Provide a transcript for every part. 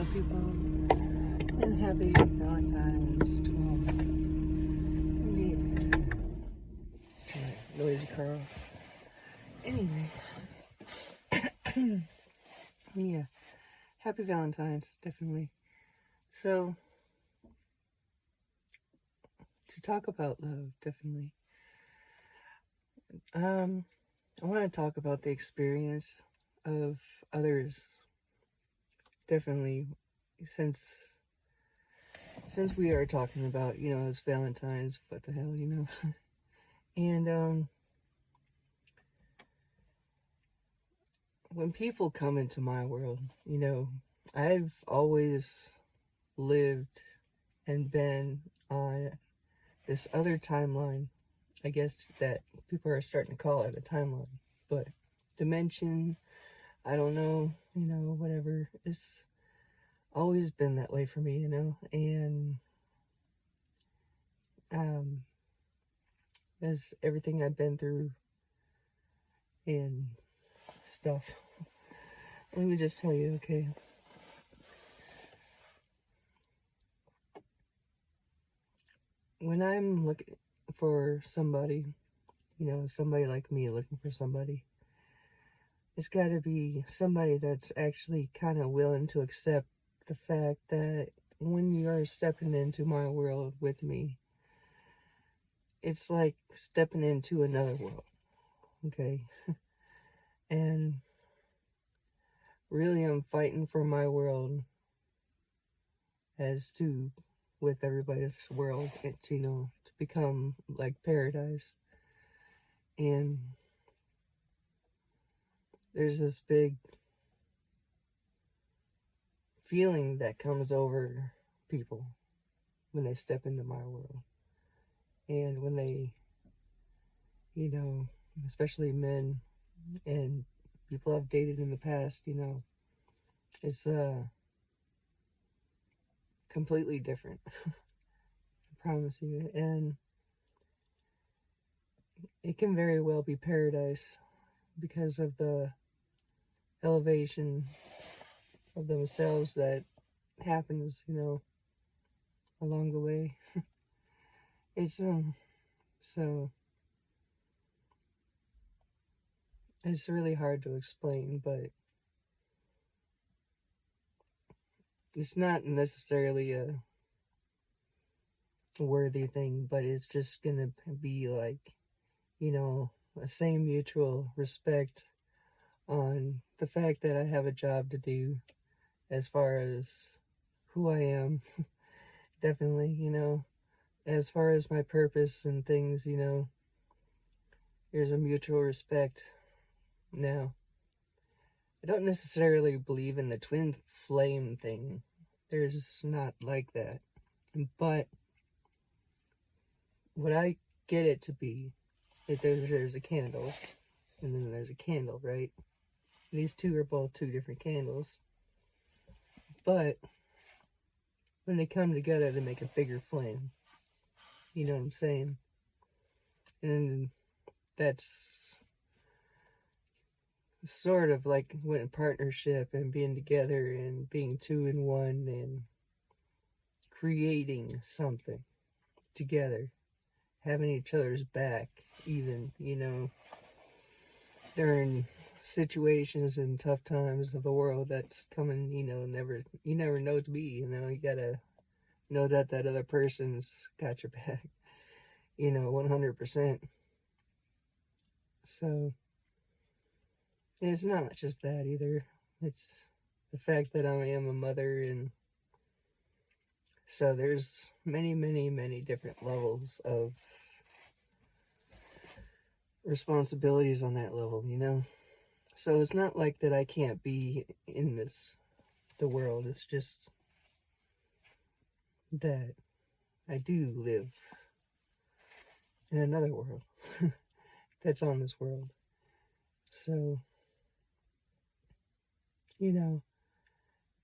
Hello, people, and happy Valentine's to all. Indeed. Noisy Carl. Anyway, yeah, happy Valentine's, definitely. So, to talk about love, definitely. I want to talk about the experience of others, definitely, since we are talking about, it's Valentine's, what the hell, and when people come into my world, I've always lived and been on this other timeline. I guess that people are starting to call it a timeline, but dimension, I don't know, whatever. It's always been that way for me, and um, as everything I've been through and stuff. Let me just tell you, okay. When I'm looking for somebody, somebody like me looking for somebody, it's got to be somebody that's actually kind of willing to accept the fact that when you are stepping into my world with me, it's like stepping into another world, okay? And really, I'm fighting for my world as to with everybody's world, to become like paradise. And there's this big feeling that comes over people when they step into my world. And when they, especially men and people I've dated in the past, it's completely different. I promise you. And it can very well be paradise because of the elevation of themselves that happens, along the way. It's so it's really hard to explain, but it's not necessarily a worthy thing, but it's just gonna be like, a same mutual respect on the fact that I have a job to do as far as who I am. Definitely, as far as my purpose and things, there's a mutual respect. Now, I don't necessarily believe in the twin flame thing. There's not like that. But what I get it to be, that there's a candle, and then there's a candle, right? These two are both two different candles. But when they come together, they make a bigger flame. You know what I'm saying? And that's sort of like when partnership and being together and being two in one and creating something together, having each other's back, even, during situations and tough times of the world that's coming, you never know to be, you gotta know that that other person's got your back, 100%. So, and it's not just that either. It's the fact that I am a mother, and so there's many, many, many different levels of responsibilities on that level, So it's not like that I can't be in the world. It's just that I do live in another world that's on this world. So,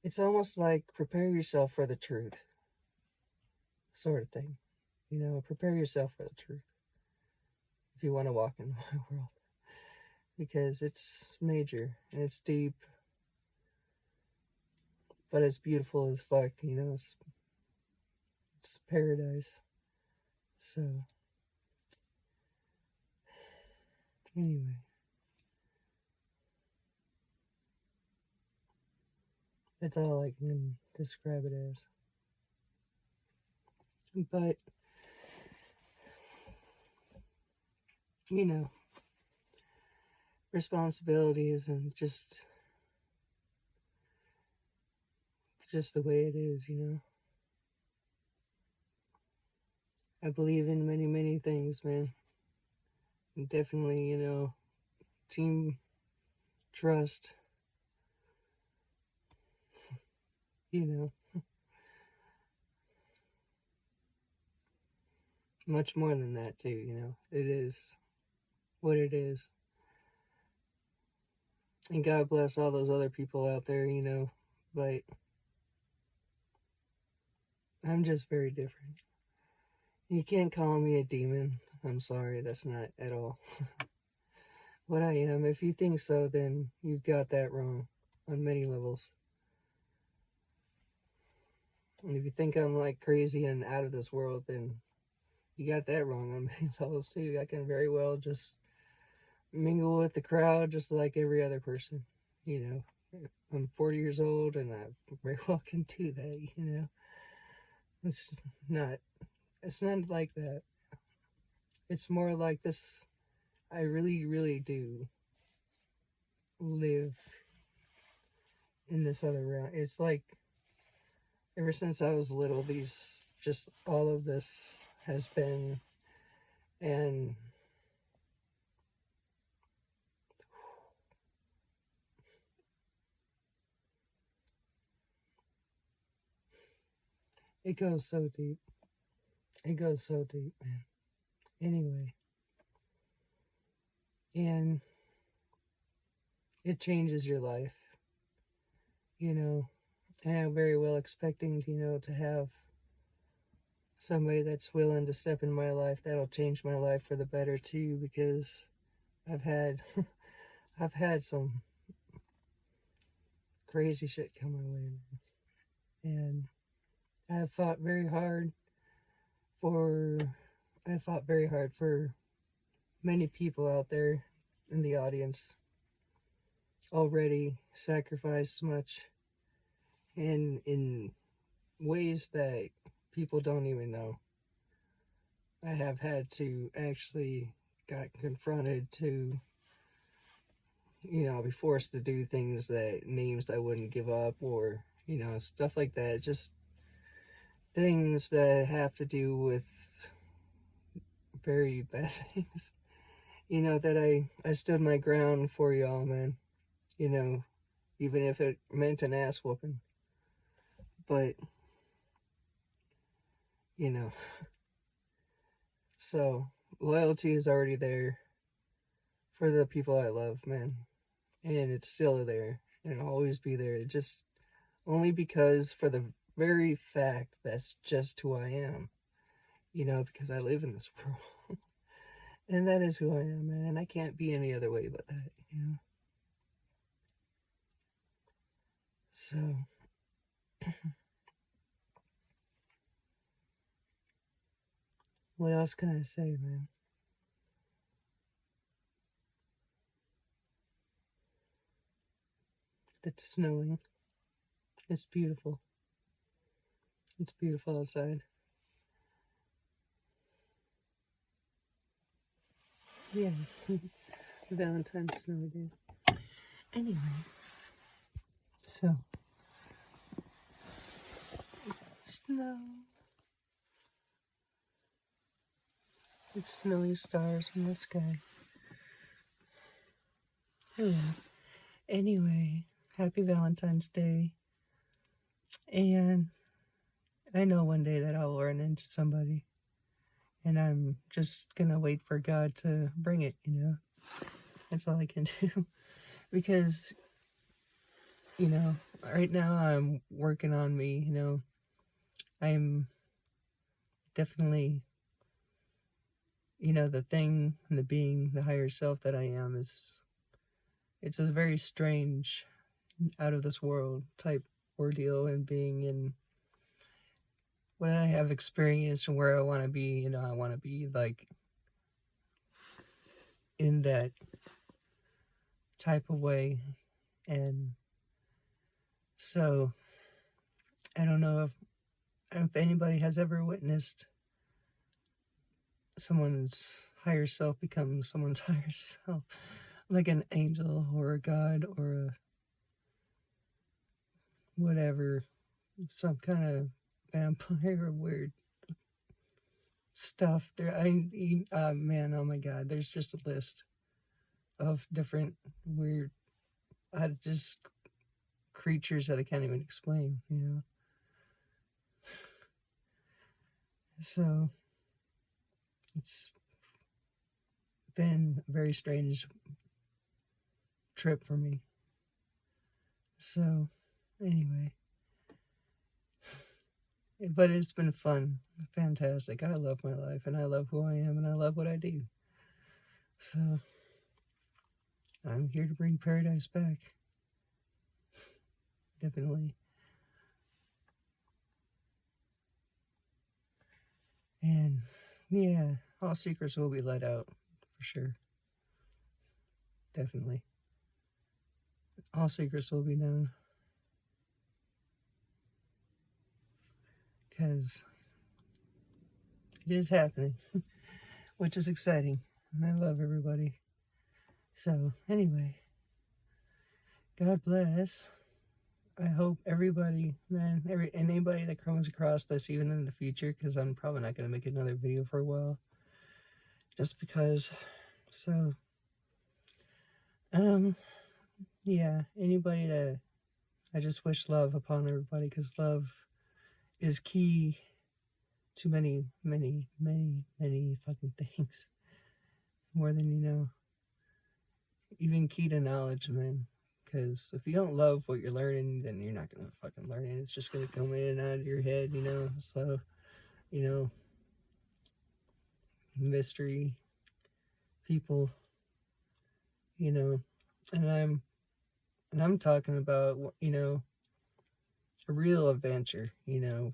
it's almost like prepare yourself for the truth, sort of thing. Prepare yourself for the truth if you want to walk in my world. Because it's major and it's deep. but it's beautiful as fuck, you know, it's paradise. So, anyway, that's all I can describe it as. But, you know, responsibility isn't just the way it is, you know. I believe in many, many things, man. And definitely, you know, team trust, you know, much more than that, too, you know. It is what it is. And God bless all those other people out there, you know, but I'm just very different. You can't call me a demon. I'm sorry, that's not at all what I am. If you think so, then you've got that wrong on many levels. And if you think I'm like crazy and out of this world, then you got that wrong on many levels too. I can very well just mingle with the crowd just like every other person, you know. I'm 40 years old and I very well can do that, you know. It's not like that. It's more like this. I really, really do live in this other realm. It's like ever since I was little, all of this has been, and it goes so deep. It goes so deep, man. Anyway, and it changes your life, you know. And I'm very well expecting, you know, to have somebody that's willing to step in my life that'll change my life for the better too, because I've had I've had some crazy shit come my way, and I've fought very hard for many people out there in the audience already sacrificed much, and in ways that people don't even know. I have had to actually got confronted to, you know, be forced to do things that names I wouldn't give up, or, you know, stuff like that. Just things that have to do with very bad things. You know, that I stood my ground for y'all, man. You know, even if it meant an ass whooping. But, you know, so loyalty is already there for the people I love, man. And it's still there and it'll always be there. Just only because for the very fact that's just who I am, you know, because I live in this world. And that is who I am, man. And I can't be any other way but that, you know. So, what else can I say, man? It's snowing. It's beautiful. It's beautiful outside. Yeah. Valentine's snow day. Anyway, so snow. It's snowy stars in the sky. Hello. Anyway, happy Valentine's Day. And I know one day that I'll run into somebody. And I'm just gonna wait for God to bring it, you know. That's all I can do. Because, you know, right now I'm working on me, you know. I'm definitely, you know, the thing, the being, the higher self that I am it's a very strange, out of this world type ordeal and being in what I have experienced and where I want to be. You know, I want to be like in that type of way. And so I don't know if anybody has ever witnessed someone's higher self become someone's higher self, like an angel or a god or a whatever, some kind of vampire or weird stuff. Man, oh my god, there's just a list of different weird, just creatures that I can't even explain, you know. So it's been a very strange trip for me. So anyway, but it's been fun, fantastic. I love my life and I love who I am and I love what I do. So I'm here to bring paradise back. Definitely. And yeah, all secrets will be let out for sure. Definitely. All secrets will be known. Because it is happening, which is exciting. And I love everybody. So, anyway, God bless. I hope everybody, man, anybody that comes across this, even in the future, because I'm probably not going to make another video for a while. Just because. So, yeah, anybody that, I just wish love upon everybody, because love is key to many, many, many, many fucking things. More than you know. Even key to knowledge, man. Because if you don't love what you're learning, then you're not going to fucking learn it. It's just going to come in and out of your head, you know. So, you know, mystery, people, you know, and I'm talking about, you know, a real adventure, you know.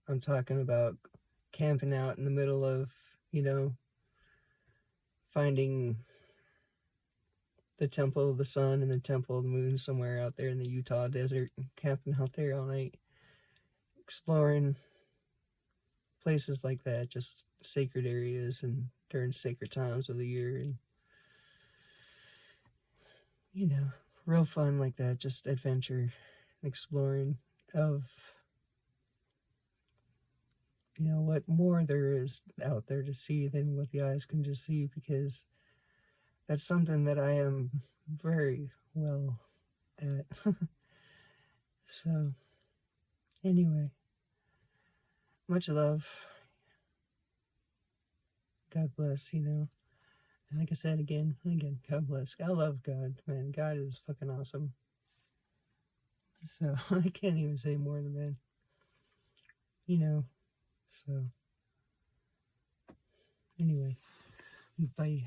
I'm talking about camping out in the middle of, you know, finding the Temple of the Sun and the Temple of the Moon somewhere out there in the Utah desert, camping out there all night, exploring places like that, just sacred areas and during sacred times of the year, and you know, real fun like that, just adventure, exploring of, you know, what more there is out there to see than what the eyes can just see, because that's something that I am very well at. So anyway, much love. God bless, you know. And like I said again and again, God bless. I love God, man. God is fucking awesome. So I can't even say more than that. You know, so anyway, bye.